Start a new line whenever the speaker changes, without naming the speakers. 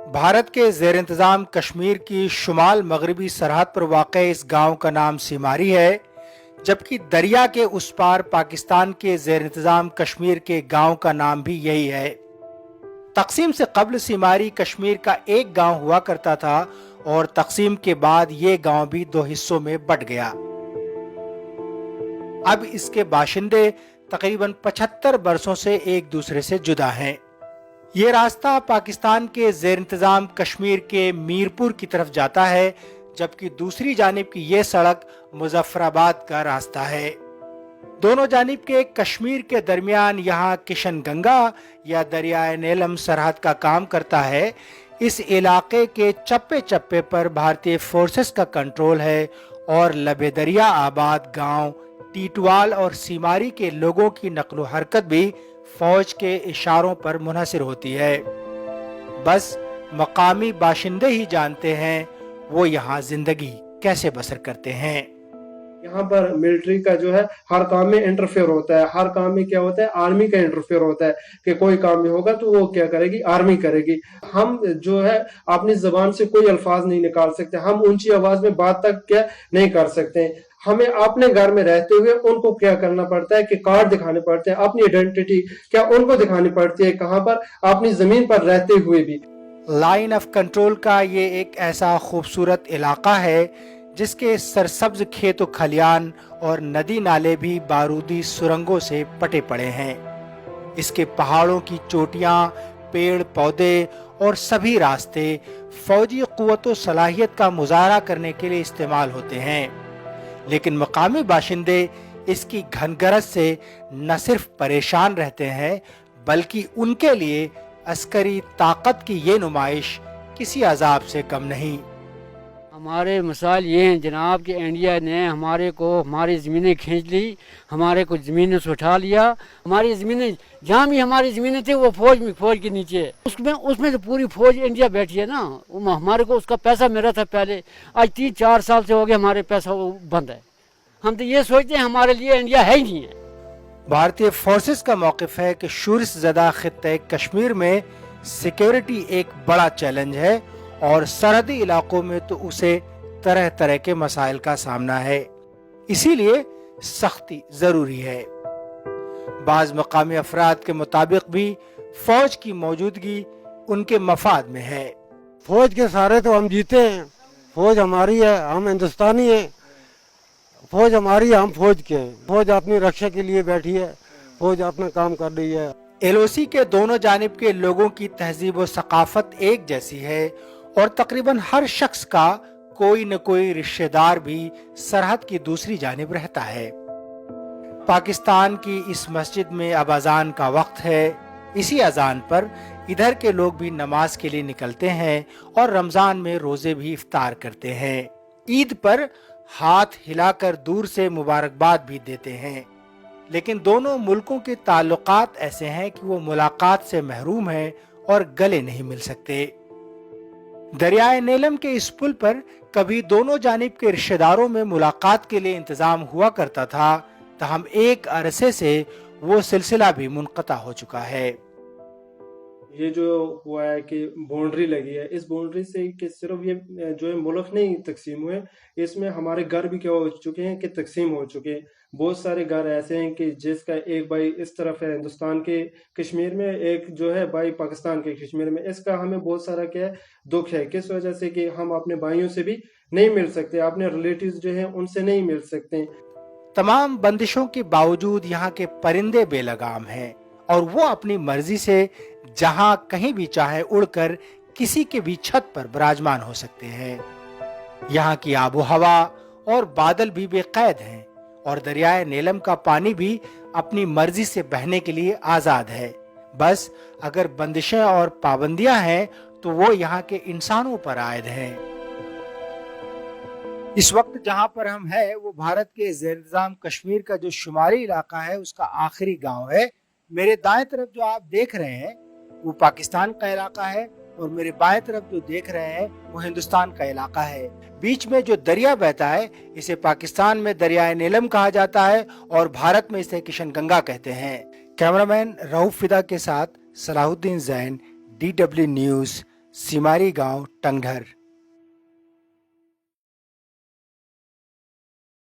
भारत के जेर इंतजाम कश्मीर की शुमाल मगरबी सरहद पर वाक़ इस गांव का नाम सीमारी है, जबकि दरिया के उस पार पाकिस्तान के जेर इंतजाम कश्मीर के गांव का नाम भी यही है। तकसीम से कब्ल सीमारी कश्मीर का एक गांव हुआ करता था और तकसीम के बाद ये गांव भी दो हिस्सों में बंट गया। अब इसके बाशिंदे तकरीबन 75 बरसों से एक दूसरे से जुदा हैं। ये रास्ता पाकिस्तान के जेर इंतजाम कश्मीर के मीरपुर की तरफ जाता है, जबकि दूसरी जानिब की ये सड़क मुजफ्फराबाद का रास्ता है। दोनों जानिब के कश्मीर के दरमियान यहाँ किशन गंगा या दरियाए नीलम सरहद का काम करता है। इस इलाके के चप्पे चप्पे पर भारतीय फोर्सेस का कंट्रोल है और लबे दरिया आबाद गांव टीटवाल और सीमारी के लोगों की नक्लो हरकत भी फौज के इशारों पर मुनहसर होती है। बस मकामी बाशिंदे ही जानते हैं वो यहाँ जिंदगी कैसे बसर करते हैं।
यहाँ पर मिलिट्री का जो है हर काम में इंटरफेयर होता है। हर काम में क्या होता है, आर्मी का इंटरफेयर होता है कि कोई काम में होगा तो वो क्या करेगी, आर्मी करेगी। हम जो है अपनी जबान से कोई अल्फाज नहीं निकाल सकते, हम ऊंची आवाज में बात तक क्या नहीं कर सकते। हमें अपने घर में रहते हुए उनको क्या करना पड़ता है कि कार्ड दिखाने पड़ते हैं, अपनी आइडेंटिटी क्या उनको दिखानी पड़ती है, कहाँ पर, अपनी जमीन पर रहते हुए भी।
लाइन ऑफ कंट्रोल का ये एक ऐसा खूबसूरत इलाका है जिसके सरसब्ज खेत खलियान और नदी नाले भी बारूदी सुरंगों से पटे पड़े हैं। इसके पहाड़ों की चोटियां, पेड़ पौधे और सभी रास्ते फौजी कुव्वतो सलाहियत का मुजाहरा करने के लिए इस्तेमाल होते हैं, लेकिन मकामी बाशिंदे इसकी घनगरज से न सिर्फ परेशान रहते हैं बल्कि उनके लिए अस्करी ताकत की ये नुमाइश किसी अजाब से कम नहीं।
हमारे मसाइल ये हैं जनाब कि इंडिया ने हमारी ज़मीनें खींच ली, हमारे को ज़मीनों से उठा लिया। हमारी ज़मीनें जहाँ भी हमारी ज़मीनें थी वो फौज के नीचे है। उसमें तो पूरी फौज इंडिया बैठी है ना। हमारे को उसका पैसा मिला था पहले, आज 3-4 साल से हो गया हमारे पैसा वो बंद है। हम तो ये सोचते हैं हमारे लिए इंडिया है ही नहीं है।
भारतीय फोर्सेस का मौक़िफ़ है कि शूरिश ज़दा खित्ते कश्मीर में सिक्योरिटी एक बड़ा चैलेंज है और सरहदी इलाकों में तो उसे तरह तरह के मसाइल का सामना है, इसीलिए सख्ती जरूरी है। बाज मकामी अफराद के मुताबिक भी फौज की मौजूदगी उनके मफाद में है।
फौज के सारे तो हम जीते हैं, फौज हमारी है, हम हिंदुस्तानी हैं, फौज हमारी है, हम फौज के हैं। फौज अपनी रक्षा के लिए बैठी है, फौज अपना काम कर रही है।
एलओसी के दोनों जानिब के लोगों की तहजीब व सकाफत एक जैसी है और तकरीबन हर शख्स का कोई न कोई रिश्तेदार भी सरहद की दूसरी जानिब रहता है। पाकिस्तान की इस मस्जिद में अब अजान का वक्त है। इसी अजान पर इधर के लोग भी नमाज के लिए निकलते हैं और रमजान में रोजे भी इफ्तार करते हैं। ईद पर हाथ हिलाकर दूर से मुबारकबाद भी देते हैं, लेकिन दोनों मुल्कों के ताल्लुकात ऐसे हैं कि वो मुलाकात से महरूम हैं और गले नहीं मिल सकते। दरियाए नीलम के इस पुल पर कभी दोनों जानिब के रिश्तेदारों में मुलाकात के लिए इंतजाम हुआ करता था, तहम एक अरसे से वो सिलसिला भी मुनक़ता हो चुका है।
ये जो हुआ है कि बाउंड्री लगी है, इस बाउंड्री से कि सिर्फ ये जो है मुल्क नहीं तकसीम हुए, इसमें हमारे घर भी क्या हो चुके हैं कि तकसीम हो चुके हैं। बहुत सारे घर ऐसे हैं कि जिसका एक भाई इस तरफ है हिंदुस्तान के कश्मीर में, एक जो है भाई पाकिस्तान के कश्मीर में। इसका हमें बहुत सारा क्या है दुख है, किस वजह से कि हम अपने भाइयों से भी नहीं मिल सकते, अपने रिलेटिव्स जो हैं उनसे नहीं मिल सकते।
तमाम बंदिशों के बावजूद यहाँ के परिंदे बेलगाम हैं और वो अपनी मर्जी से जहां कहीं भी चाहे उड़कर किसी के भी छत पर विराजमान हो सकते हैं। यहाँ की आबो हवा और बादल भी बेकैद हैं और दरियाए नीलम का पानी भी अपनी मर्जी से बहने के लिए आजाद है। बस अगर बंदिशें और पाबंदियां हैं तो वो यहाँ के इंसानों पर आयद हैं। इस वक्त जहां पर हम हैं वो भारत के ज़ेर इंतज़ाम कश्मीर का जो शुमारी इलाका है उसका आखिरी गांव है। मेरे दाएं तरफ जो आप देख रहे हैं वो पाकिस्तान का इलाका है और मेरे बाएं तरफ जो देख रहे हैं वो हिंदुस्तान का इलाका है। बीच में जो दरिया बहता है इसे पाकिस्तान में दरियाए नीलम कहा जाता है और भारत में इसे किशन गंगा कहते हैं। कैमरामैन रऊफ फिदा के साथ सलाहुद्दीन जैन, DW न्यूज़, सिमारी गांव टंगधर।